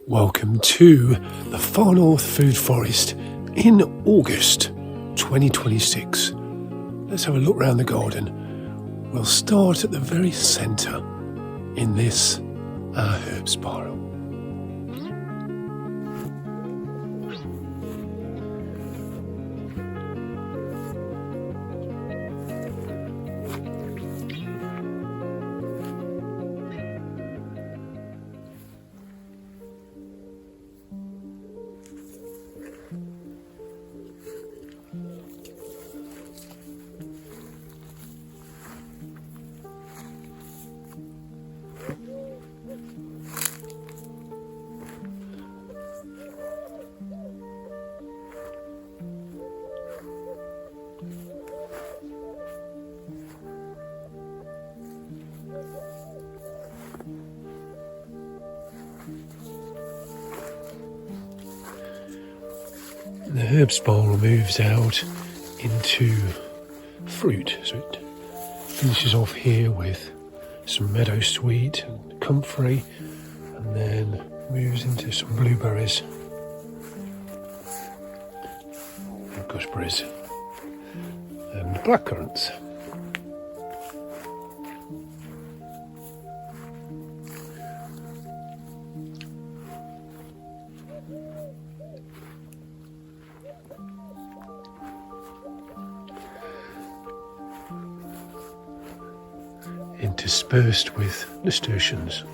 Welcome to the Far North Food Forest in August 2026. Let's have a look around the garden. We'll start at the very centre in this herb spiral. The herb spiral moves out into fruit, so it finishes off here with some meadow sweet and comfrey, and then moves into some blueberries and gooseberries and blackcurrants. Interspersed with nasturtiums.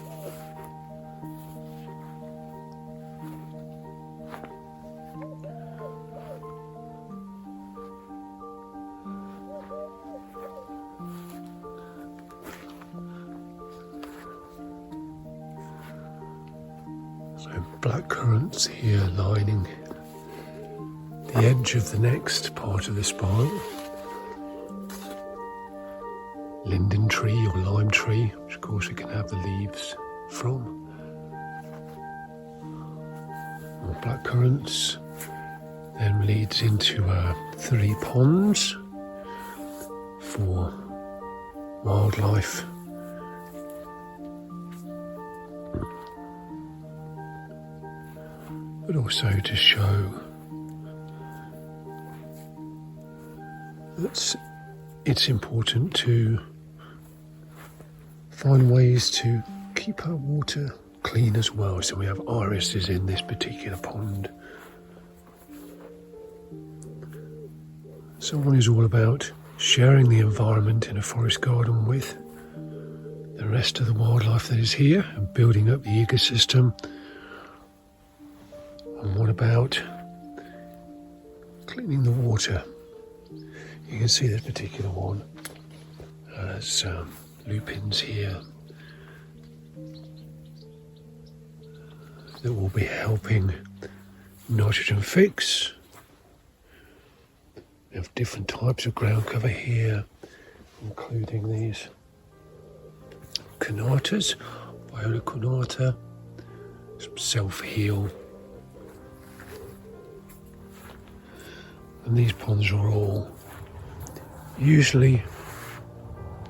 So blackcurrants here lining the edge of the next part of the spiral. Linden tree or lime tree, which of course we can have the leaves from. More blackcurrants, then leads into 3 ponds for wildlife. But also to show that it's important to find ways to keep our water clean as well. So we have irises in this particular pond. Someone is all about sharing the environment in a forest garden with the rest of the wildlife that is here and building up the ecosystem. And what about cleaning the water? You can see this particular one has lupins here that will be helping nitrogen fix. We have different types of ground cover here, including these cornatas, viola cornata, some self-heal. And these ponds are all usually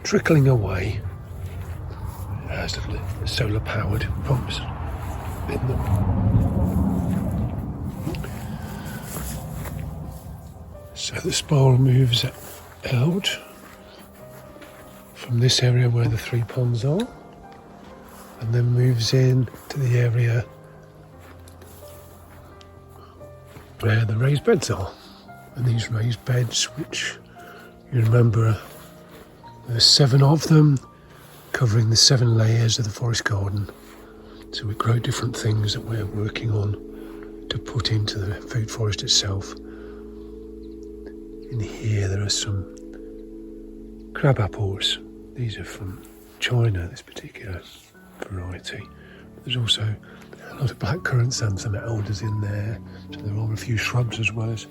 trickling away as solar powered pumps in them. So the spiral moves out from this area where the 3 ponds are, and then moves in to the area where the raised beds are. And these raised beds, which you remember, there's 7 of them, covering the 7 layers of the forest garden. So we grow different things that we're working on to put into the food forest itself. In here there are some crab apples. These are from China, this particular variety. There's also a lot of blackcurrants and some elders in there. So there are a few shrubs as well as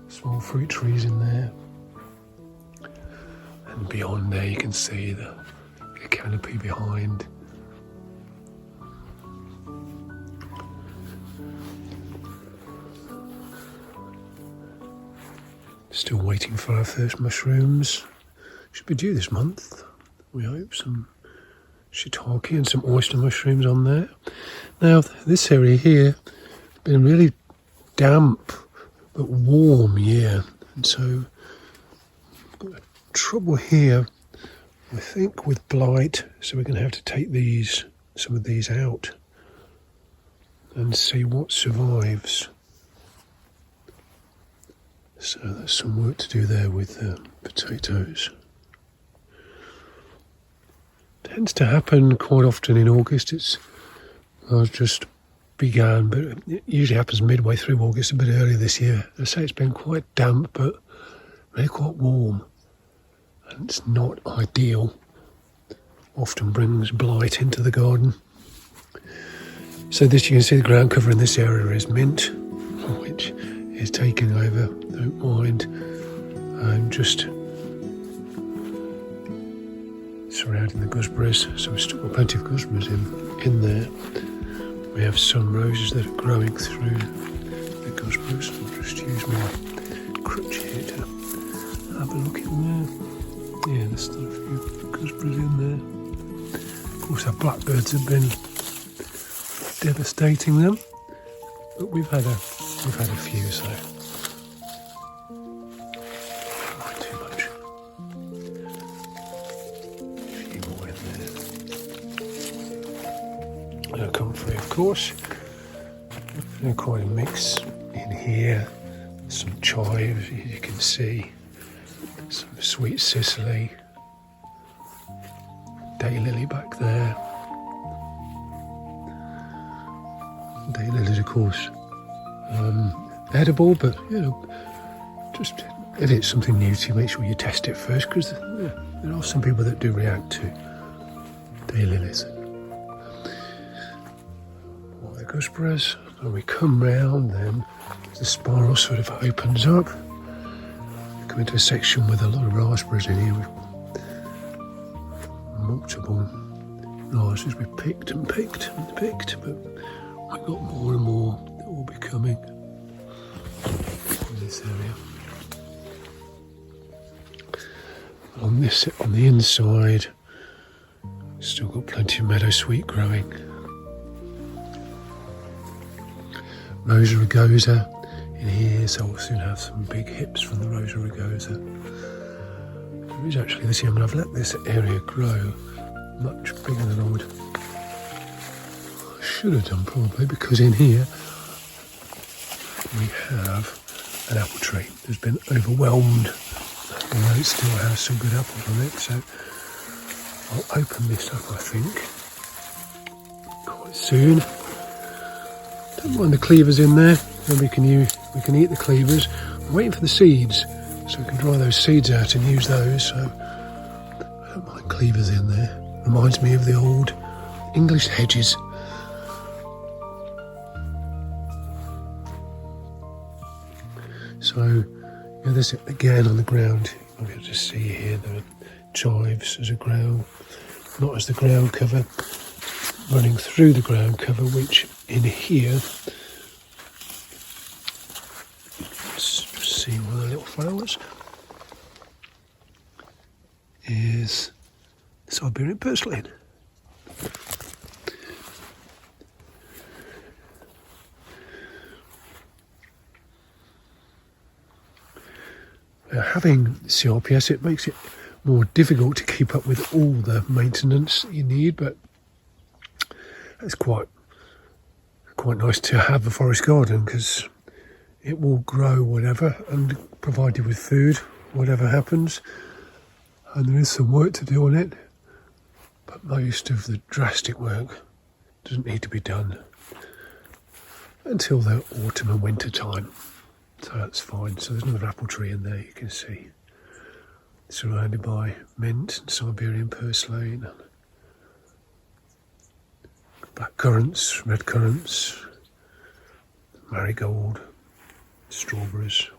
small fruit trees in there. And beyond there you can see the canopy behind. Still waiting for our first mushrooms. Should be due this month, we hope. Some shiitake and some oyster mushrooms on there. Now this area here has been a really damp but warm year, and so got trouble here, I think, with blight. So we're going to have to take some of these out and see what survives. So there's some work to do there with potatoes. Tends to happen quite often in August. Just began, but it usually happens midway through August, a bit earlier this year. I say it's been quite damp, but really quite warm, and it's not ideal. Often brings blight into the garden. So this, you can see the ground cover in this area is mint, which is taking over. Don't mind. I'm just surrounding the gooseberries, so we've still got plenty of gooseberries in there. We have some roses that are growing through the gooseberries. I'll just use my crutch here to have a look in there. Yeah, there's still a few gooseberries in there. Of course, our blackbirds have been devastating them, but we've had a few, so not too much. A few more in there. Comfrey, of course. Quite a mix in here. Some chives, as you can see. Some sweet cicely. Daylily back there. Daylily, of course, edible, but just if it's something new to you, make sure you test it first, because there are some people that do react to daylilies. All the gooseberries. When we come round, then the spiral sort of opens up. We come into a section with a lot of raspberries in here. We've multiple raspberries we picked, but we've got more and more that will be coming in this area. On the inside, still got plenty of meadow sweet growing. Rosa rugosa in here, so we'll soon have some big hips from the Rosa rugosa. There is actually this year, I've let this area grow much bigger than I should have done, probably, because in here we have an apple tree that's been overwhelmed, although it still has some good apples on it. So I'll open this up, I think, quite soon. Don't mind the cleavers in there, then we can eat the cleavers. I'm waiting for the seeds, so we can dry those seeds out and use those. So I don't mind cleavers in there. Reminds me of the old English hedges. So this again on the ground. You'll be able to see here the chives as a ground, not as the ground cover. Running through the ground cover, which in here, let's see one of the little flowers, is Siberian purslane. Now, having CRPS, it makes it more difficult to keep up with all the maintenance you need, but it's quite nice to have a forest garden, because it will grow whatever and provide you with food, whatever happens. And there is some work to do on it, but most of the drastic work doesn't need to be done until the autumn and winter time. So that's fine. So there's another apple tree in there, you can see, surrounded by mint and Siberian purslane, blackcurrants, red currants, marigold, strawberries,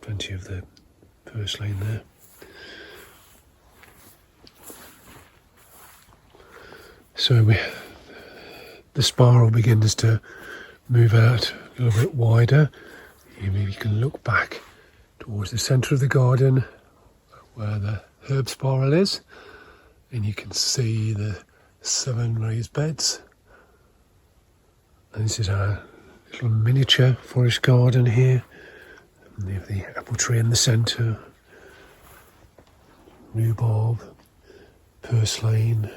plenty of the purslane there. So the spiral begins to move out a little bit wider. You can look back towards the centre of the garden where the herb spiral is, and you can see the 7 raised beds And this is our little miniature forest garden here. And we have the apple tree in the centre, rhubarb, purslane,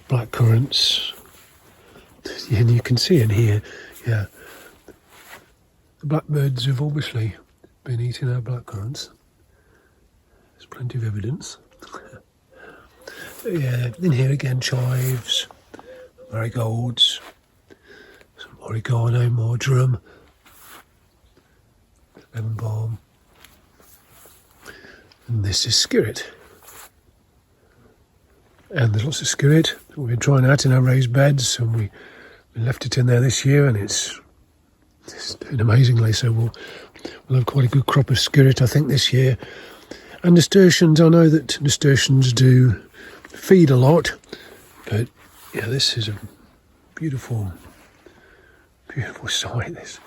blackcurrants. And you can see in here, yeah, the blackbirds have obviously been eating our blackcurrants. There's plenty of evidence. Yeah, in here again, chives, marigolds, some oregano, marjoram, lemon balm, and this is skirret. And there's lots of skirret we've been trying out in our raised beds, and we left it in there this year, and it's doing amazingly. So we'll have quite a good crop of skirret, I think, this year. And nasturtiums, I know that nasturtiums do feed a lot, but yeah, this is a beautiful, beautiful sight. This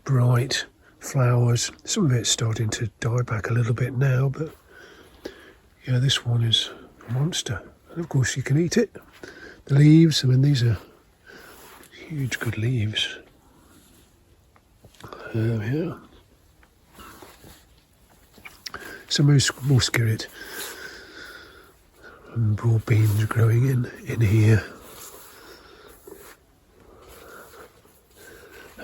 bright flowers. Some of it's starting to die back a little bit now, but yeah, this one is a monster. And of course you can eat it. The leaves, I mean, these are huge good leaves. Yeah. Some more skirret. And broad beans growing in here.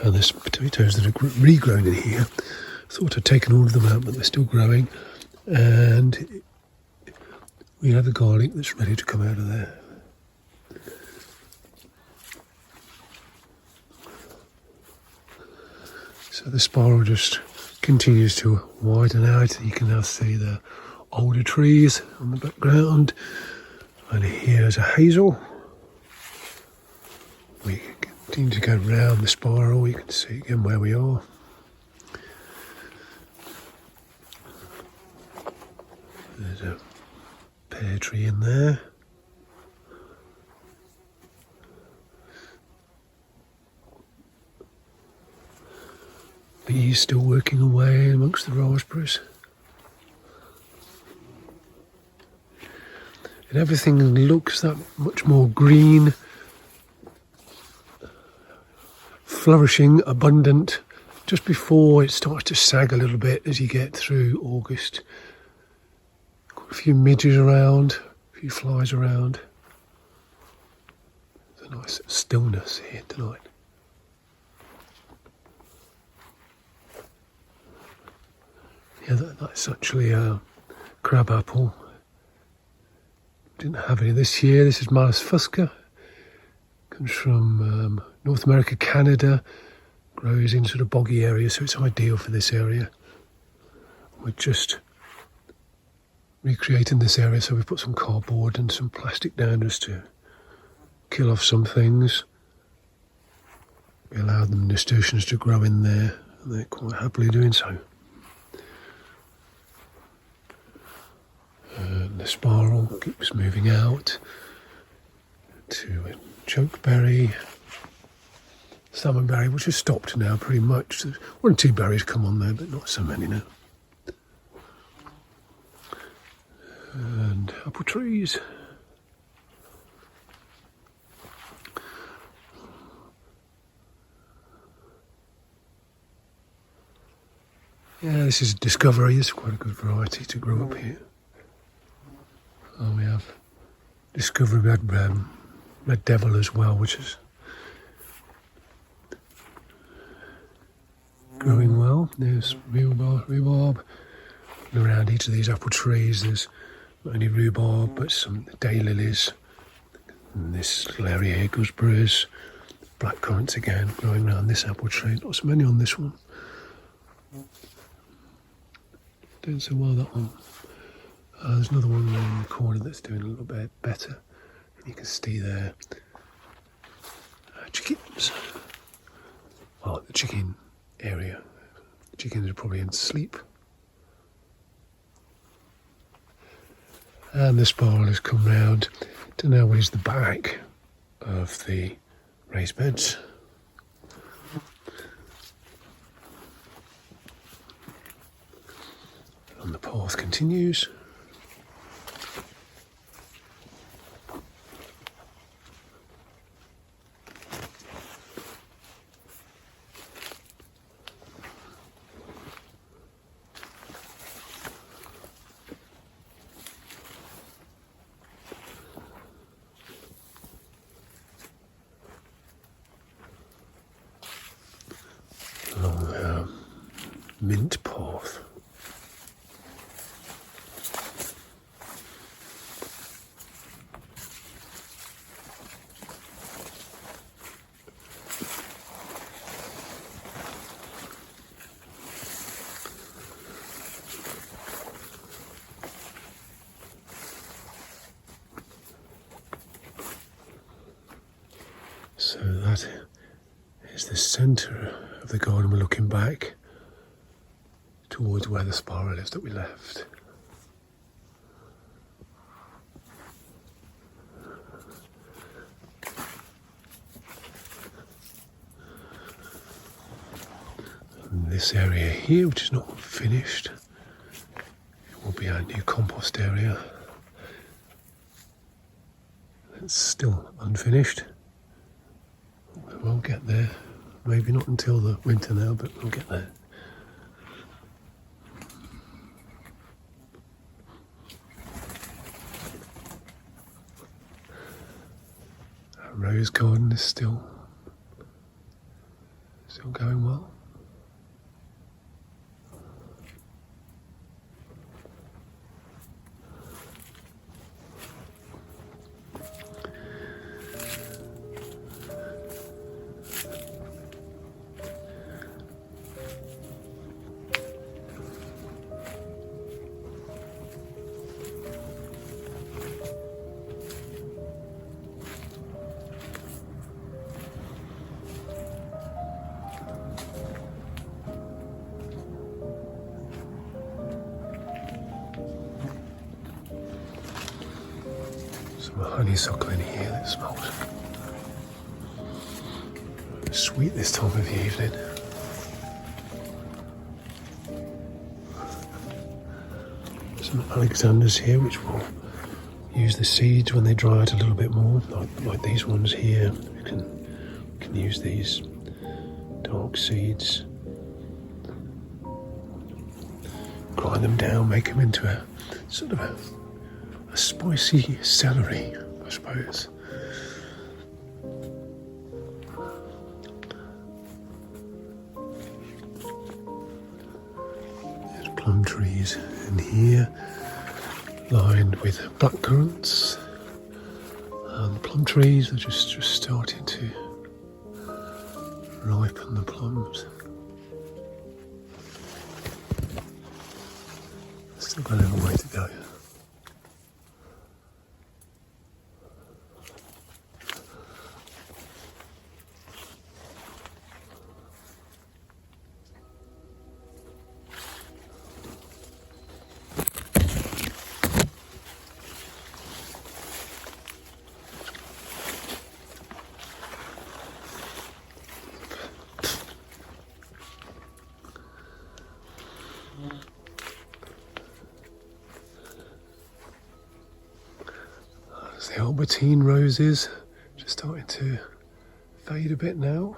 And there's potatoes that are regrown in here. Thought I'd taken all of them out, but they're still growing. And we have the garlic that's ready to come out of there. So the spiral just continues to widen out. You can now see the older trees on the background. And here's a hazel. We continue to go round the spiral. You can see again where we are. There's a pear tree in there. Bees still working away amongst the raspberries. And everything looks that much more green, flourishing, abundant, just before it starts to sag a little bit as you get through August. Got a few midges around, a few flies around. There's a nice stillness here tonight. Yeah, that's actually a crab apple. Didn't have any this year. This is Malus fusca. Comes from North America, Canada. Grows in sort of boggy areas, so it's ideal for this area. We're just recreating this area, so we put some cardboard and some plastic down just to kill off some things. We allowed the nasturtiums to grow in there, and they're quite happily doing so. And the spiral keeps moving out to a chokeberry, salmonberry, which has stopped now pretty much. There's 1 or 2 berries come on there, but not so many now. And apple trees. Yeah, this is Discovery. It's quite a good variety to grow up here. Oh, we have Discovery Red Devil as well, which is growing well. There's rhubarb. And around each of these apple trees there's not only rhubarb but some daylilies. And this little area here, gooseberries, blackcurrants again growing around this apple tree. Not so many on this one. Doing so well, that one. There's another one in the corner that's doing a little bit better. And you can see there chickens. Well, the chicken area. The chickens are probably in sleep. And the spiral has come round to now what is the back of the raised beds. And the path continues. mint path. So that is the centre of the garden. We're looking back towards where the spiral is that we left. And this area here, which is not finished, it will be our new compost area. It's still unfinished. We'll get there. Maybe not until the winter now, but we'll get there. Our rose garden is still going well. Some honeysuckle in here that smells sweet this time of the evening. Some Alexanders here which will use the seeds when they dry out a little bit more, like these ones here. We can use these dark seeds, grind them down, make them into a sort of a spicy celery, I suppose. There's plum trees in here, lined with blackcurrants. And the plum trees are just starting to ripen the plums. Still got a little way to go. The Albertine roses just starting to fade a bit now,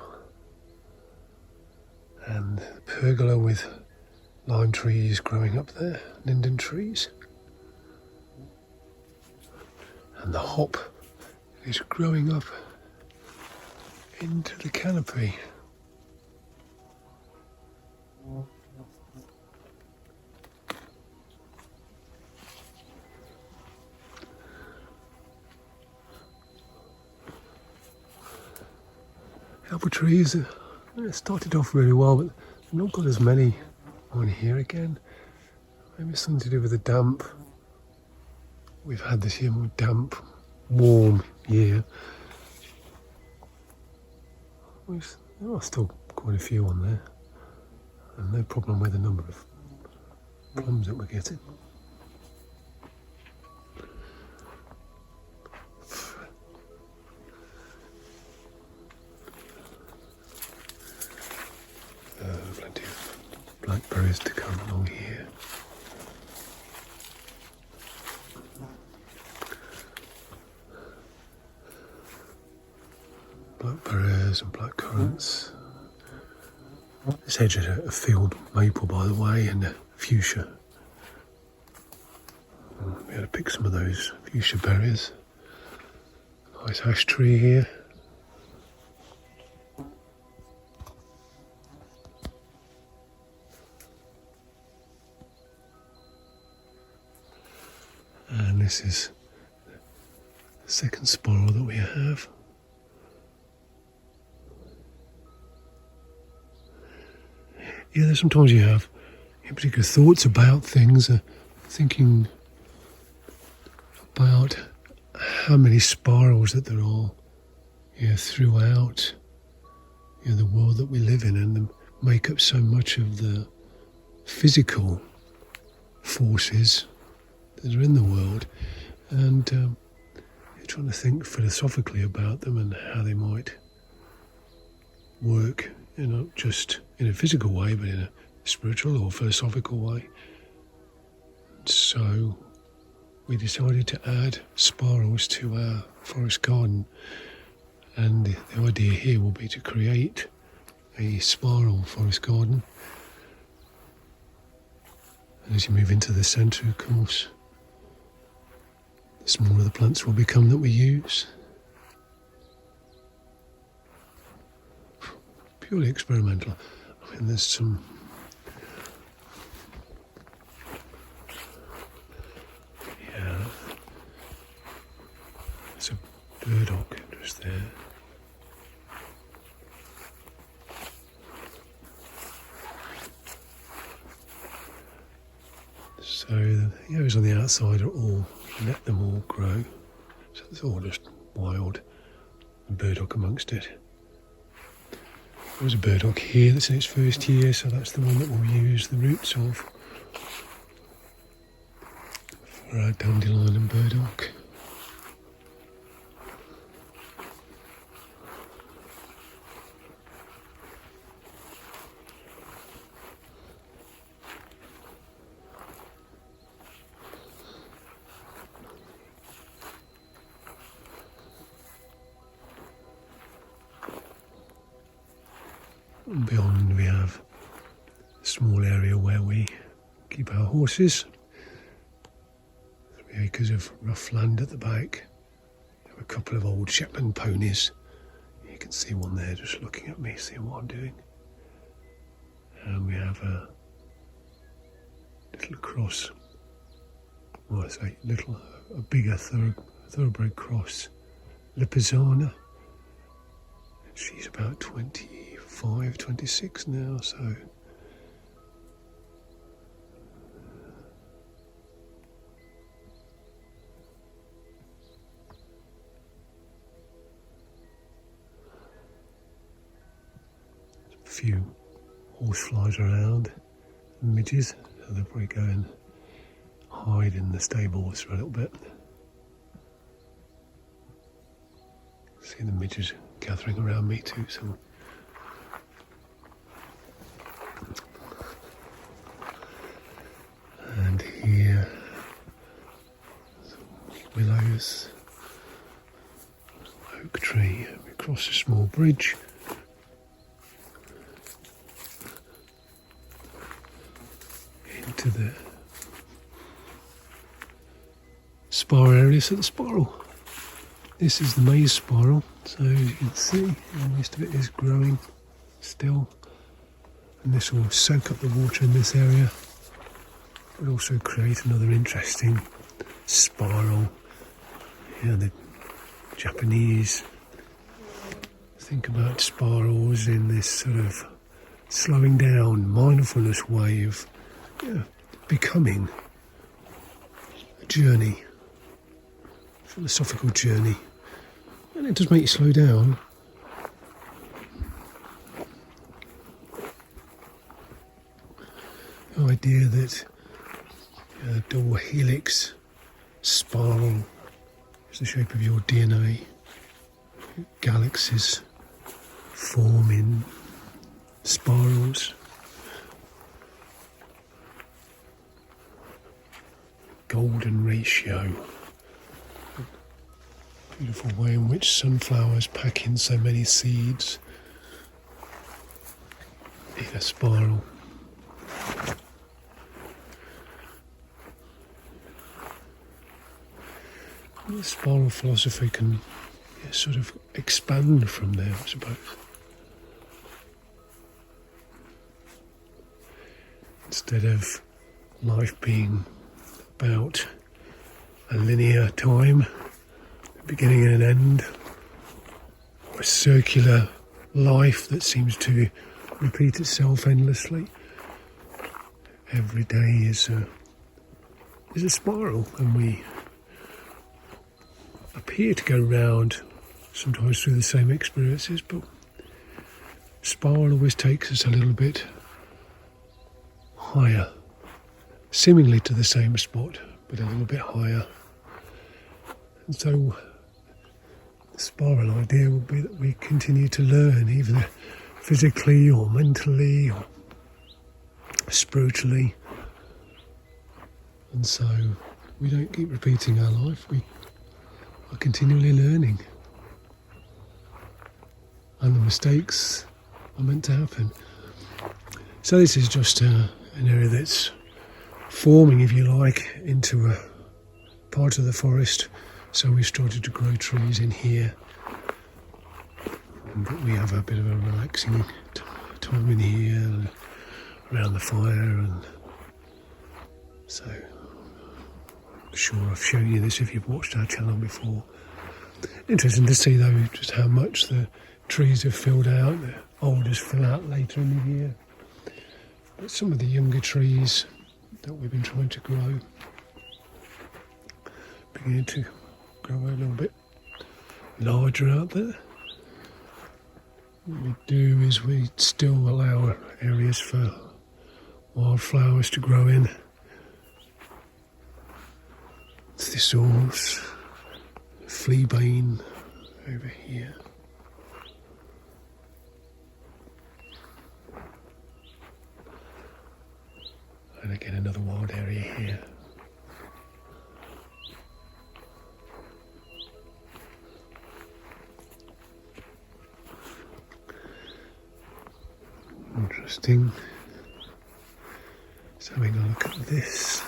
and the pergola with lime trees growing up there, linden trees, and the hop is growing up into the canopy. Apple trees started off really well, but I've not got as many on here again. Maybe something to do with the damp. We've had this year, more damp, warm year. There are still quite a few on there, and no problem with the number of plums that we're getting. Plenty of blackberries to come along here. Blackberries and blackcurrants. This hedge is a field maple, by the way, and a fuchsia. We had to pick some of those fuchsia berries. Nice ash tree here. this is the second spiral that we have. Yeah, there's sometimes you have particular thoughts about things, thinking about how many spirals that there are throughout the world that we live in, and they make up so much of the physical forces that are in the world, and you're trying to think philosophically about them and how they might work, not just in a physical way, but in a spiritual or philosophical way. So we decided to add spirals to our forest garden, and the idea here will be to create a spiral forest garden. And as you move into the centre, of course, the smaller the plants will become that we use. Purely experimental. I mean, there's some there's a burdock just there. So the yellows on the outside are all, let them all grow. So it's all just wild, and burdock amongst it. There's a burdock here that's in its first year, so that's the one that we'll use the roots of for our dandelion and burdock. And beyond we have a small area where we keep our horses. 3 acres of rough land at the back. We have a couple of old Shetland ponies. You can see one there just looking at me, seeing what I'm doing. And we have a little cross, well I say little, a bigger thoroughbred cross, Lupins. She's about 25, 26 now, so a few horseflies around, and midges, so they'll probably go and hide in the stables for a little bit. See the midges gathering around me too, so and here some willows, oak tree. We cross a small bridge into the spiral area. So the spiral, this is the maize spiral, so as you can see most of it is growing still, and this will soak up the water in this area but also create another interesting spiral. The Japanese think about spirals in this sort of slowing down mindfulness way of becoming a journey, philosophical journey, and it does make you slow down. The idea that the double helix spiral is the shape of your DNA. Galaxies form in spirals. Golden ratio. Beautiful way in which sunflowers pack in so many seeds in a spiral. The spiral philosophy can sort of expand from there, I suppose. Instead of life being about a linear time, a beginning and an end, or a circular life that seems to repeat itself endlessly. Every day is a spiral, and we appear to go round sometimes through the same experiences, but spiral always takes us a little bit higher, seemingly to the same spot, but a little bit higher. And so the spiral idea would be that we continue to learn, either physically or mentally or spiritually. And so we don't keep repeating our life, we are continually learning. And the mistakes are meant to happen. So this is just an area that's forming, if you like, into a part of the forest. So we started to grow trees in here, and we have a bit of a relaxing time in here and around the fire. And so I'm sure I've shown you this if you've watched our channel before. Interesting to see though just how much the trees have filled out. The alders fill out later in the year, but some of the younger trees that we've been trying to grow beginning to grow a little bit larger out there. What we do is we still allow areas for wildflowers to grow in. Thistles, fleabane over here. And again another wild area here. Interesting. Just having a look at this.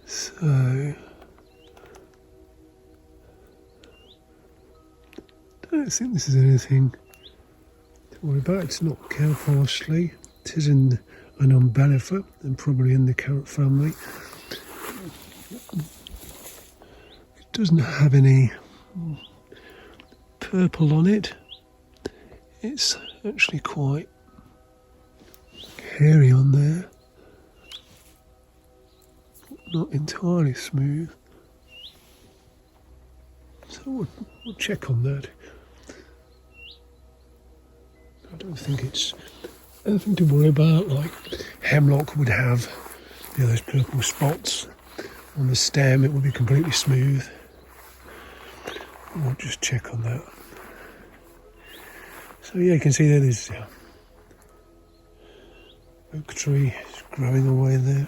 So I don't think this is anything to worry about. It's not cow parsley. It is in an umbellifer and probably in the carrot family. It doesn't have any purple on it. It's actually quite hairy on there. Not entirely smooth. So we'll check on that. I don't think it's anything to worry about, like hemlock would have, those purple spots on the stem. It would be completely smooth. We'll just check on that. So yeah, you can see there there's oak tree is growing away there.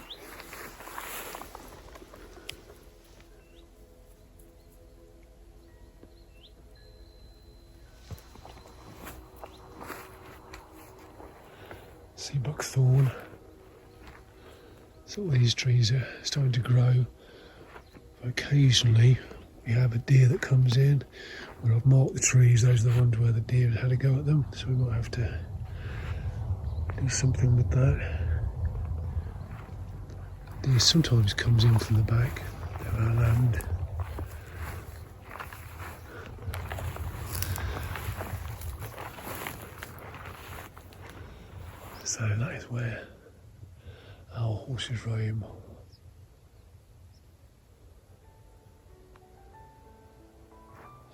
Sea buckthorn. So all these trees are starting to grow. Occasionally we have a deer that comes in. Where I've marked the trees, those are the ones where the deer had a go at them, so we might have to do something with that. Deer sometimes comes in from the back of our land. So that is where our horses roam.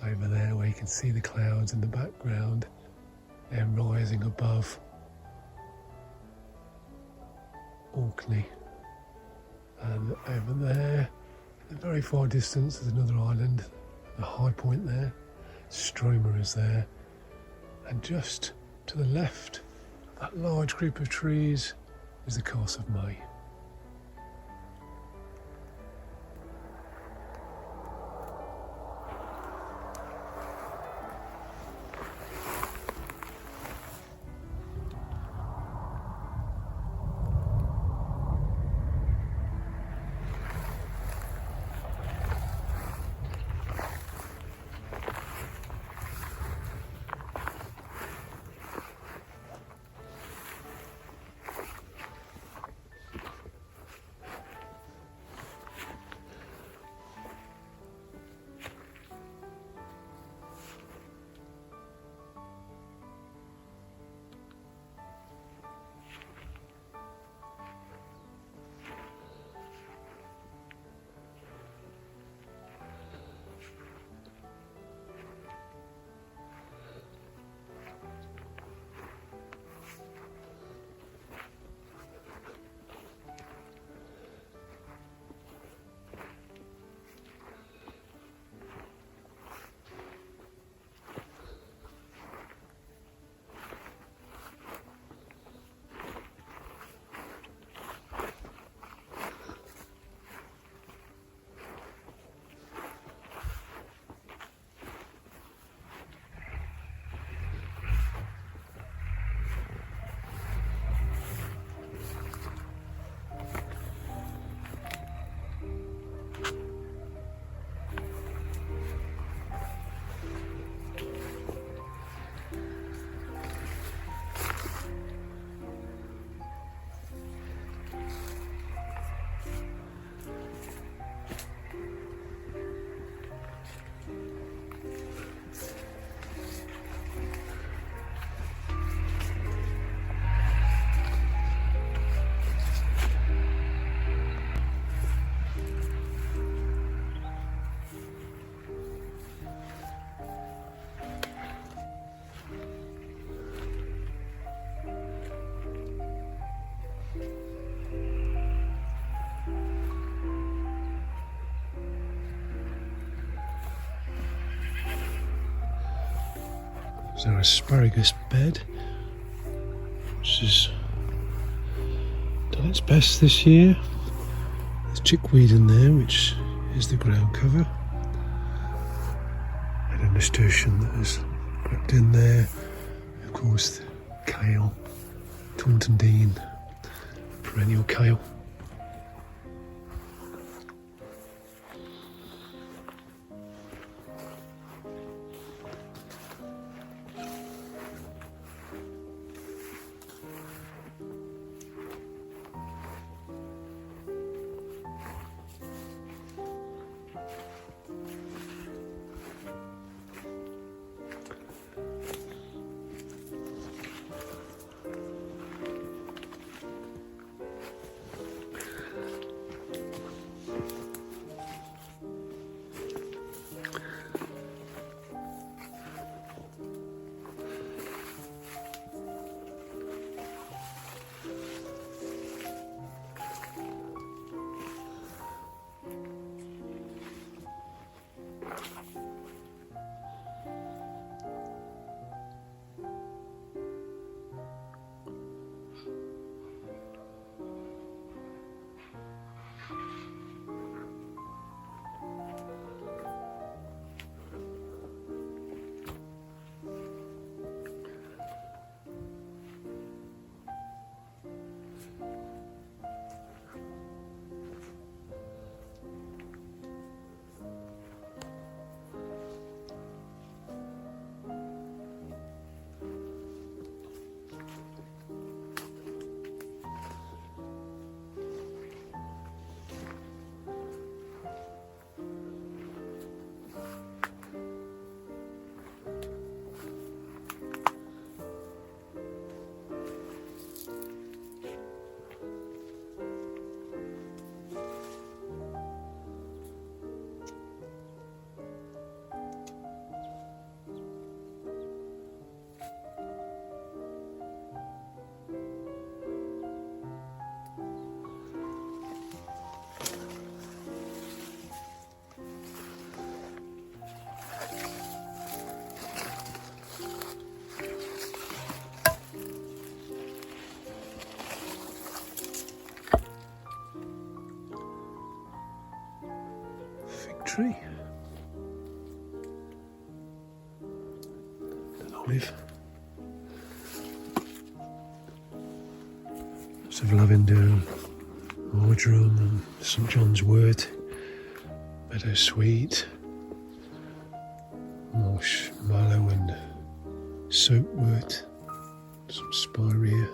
Over there where you can see the clouds in the background, they're rising above Orkney. And over there, in the very far distance, there's another island, a high point there. Stromer is there. And just to the left, that large group of trees is the Castle of May. There's our asparagus bed, which has done its best this year. There's chickweed in there, which is the ground cover, and a nasturtium that has crept in there. Of course, the kale, Taunton Dean, perennial kale. Tree, an olive, lots of lavender, marjoram and St John's wort, meadow sweet, marshmallow and soapwort, some spirea.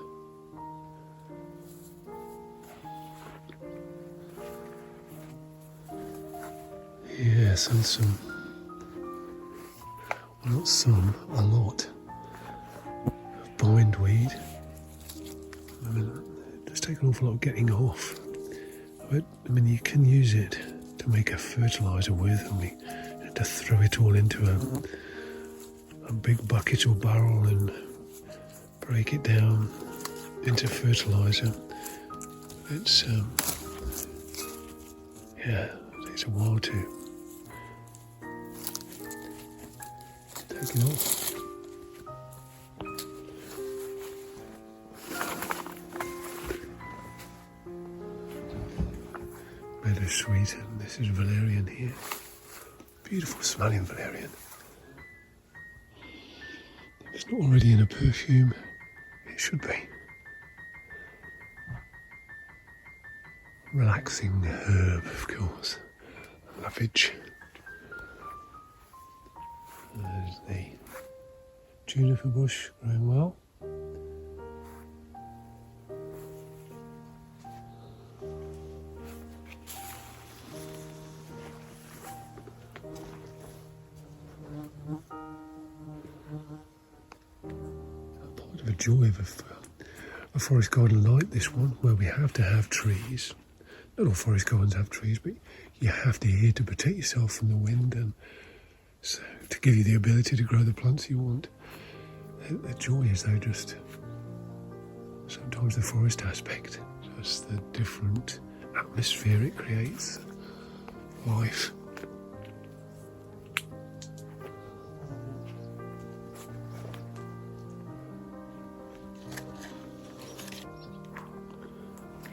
Yes, and some, well, not some, a lot of bindweed. I mean, it does take an awful lot of getting off. But, I mean, you can use it to make a fertiliser with, and we have to throw it all into a big bucket or barrel and break it down into fertiliser. It's, yeah, it takes a while to take it off. Meadow sweet, and this is valerian here. Beautiful smelling valerian. If it's not already in a perfume, it should be. Relaxing herb, of course. Lovage. There's the juniper bush growing well. Part of a joy of a forest garden like this one, where we have to have trees. Not all forest gardens have trees, but you have to here to protect yourself from the wind, and so to give you the ability to grow the plants you want. The joy is though just sometimes the forest aspect, just the different atmosphere it creates, life.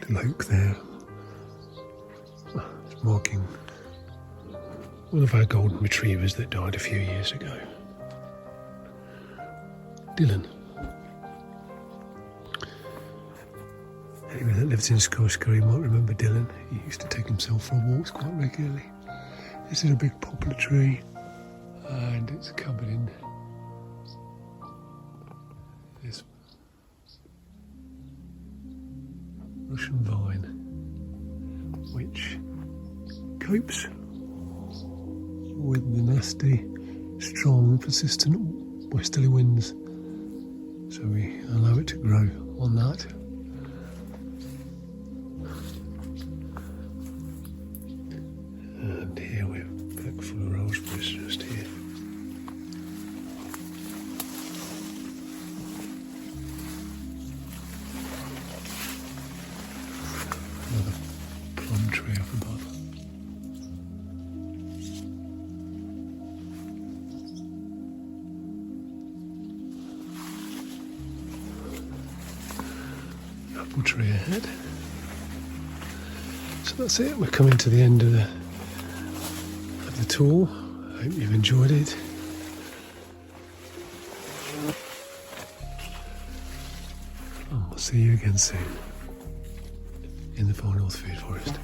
little oak there. It's marking one of our golden retrievers that died a few years ago. Dylan. Anyone that lives in Scorscore might remember Dylan. He used to take himself for walks quite regularly. This is a big poplar tree and it's covered in this Russian vine which copes with the nasty, strong, persistent westerly winds. So we allow it to grow on that. And here we're back full of raspberries just here. Another plum tree up above. Apple tree ahead. So that's it, we're coming to the end of the tour. I hope you've enjoyed it. And we'll see you again soon in the Far North Food Forest.